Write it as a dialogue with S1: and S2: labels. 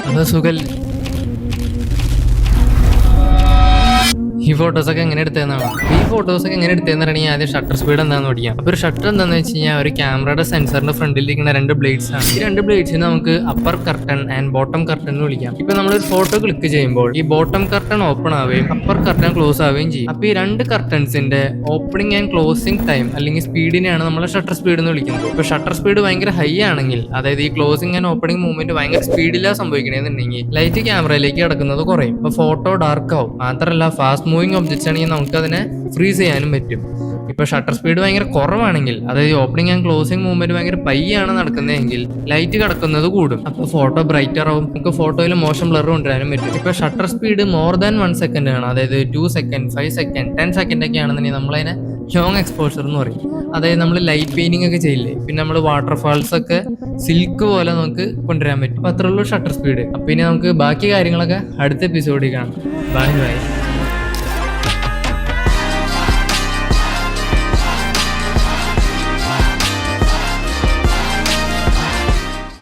S1: അത് സുഖൽ. ഈ ഫോട്ടോസൊക്കെ എങ്ങനെ എടുത്തതെന്നാണ്. ഈ ഫോട്ടോസൊക്കെ എങ്ങനെ എടുത്തതെന്ന് പറഞ്ഞാൽ ആദ്യം ഷട്ടർ സ്പീഡ് എന്താണെന്ന് പഠിക്കാം. അപ്പോൾ ഒരു ഷട്ടർ എന്താണെന്ന് വെച്ച് കഴിഞ്ഞാൽ ഒരു ക്യാമറയുടെ സെൻസറിന്റെ ഫ്രണ്ടിൽ ഇരിക്കുന്ന 2 ബ്ലേഡ്സ് ആണ്. ഈ 2 ബ്ലേഡ്സിന് നമുക്ക് upper curtain and bottom curtain എന്ന് വിളിക്കാം. ഇപ്പൊ നമ്മളൊരു ഫോട്ടോ ക്ലിക്ക് ചെയ്യുമ്പോൾ ഈ ബോട്ടം കർട്ടൺ ഓപ്പൺ ആവുകയും അപ്പർ കർട്ടൺ ക്ലോസ് ആവുകയും ചെയ്യും. അപ്പോൾ ഈ 2 കർട്ടൻസിന്റെ ഓപ്പണിംഗ് ആൻഡ് ക്ലോസിംഗ് ടൈം അല്ലെങ്കിൽ സ്പീഡിനെയാണ് നമ്മൾ ഷട്ടർ സ്പീഡ് എന്ന് വിളിക്കുന്നത്. ഇപ്പൊ ഷട്ടർ സ്പീഡ് ഭയങ്കര ഹൈ ആണെങ്കിൽ, അതായത് ഈ ക്ലോസിംഗ് ആൻഡ് ഓപ്പണിംഗ് മൂവ്മെന്റ് ഭയങ്കര സ്പീഡിലാണ് സംഭവിക്കണമെന്നുണ്ടെങ്കിൽ ലൈറ്റ് ക്യാമറയിലേക്ക് കിടക്കുന്നത് കുറയും. ഇപ്പൊ ഫോട്ടോ ഡാർക്ക് ആവും. മാത്രമല്ല ഫാസ്റ്റ് മൂവിങ് ഒബ്ജക്ട്സ് ആണെങ്കിൽ നമുക്ക് അതിനെ ഫ്രീസ് ചെയ്യാനും പറ്റും. ഇപ്പൊ ഷട്ടർ സ്പീഡ് ഭയങ്കര കുറവാണെങ്കിൽ, അതായത് ഓപ്പണിംഗ് ആൻഡ് ക്ലോസിംഗ് മൂവ്മെന്റ് ഭയങ്കര പയ്യാണ് നടക്കുന്നതെങ്കിൽ ലൈറ്റ് കിടക്കുന്നത് കൂടും. അപ്പൊ ഫോട്ടോ ബ്രൈറ്റർ ആവും. നമുക്ക് ഫോട്ടോയിൽ മോശം ബ്ലർ കൊണ്ടുവരാനും പറ്റും. ഇപ്പൊ shutter speed more than 1 second ആണ്, അതായത് 2 സെക്കൻഡ് 5 സെക്കൻഡ് 10 സെക്കൻഡ് ഒക്കെ ആണെന്നുണ്ടെങ്കിൽ നമ്മളതിനെ ലോങ് എക്സ്പോഷർ എന്ന് പറയും. അതായത് നമ്മൾ ലൈറ്റ് പെയിന്റിംഗ് ഒക്കെ ചെയ്യില്ലേ, പിന്നെ നമ്മൾ വാട്ടർഫാൾസ് ഒക്കെ സിൽക്ക് പോലെ നമുക്ക് കൊണ്ടുവരാൻ പറ്റും. അപ്പൊ അത്രയുള്ളൂ ഷട്ടർ സ്പീഡ്. അപ്പൊ ഇനി നമുക്ക് ബാക്കി കാര്യങ്ങളൊക്കെ അടുത്ത എപ്പിസോഡിൽ കാണാം. Bye bye.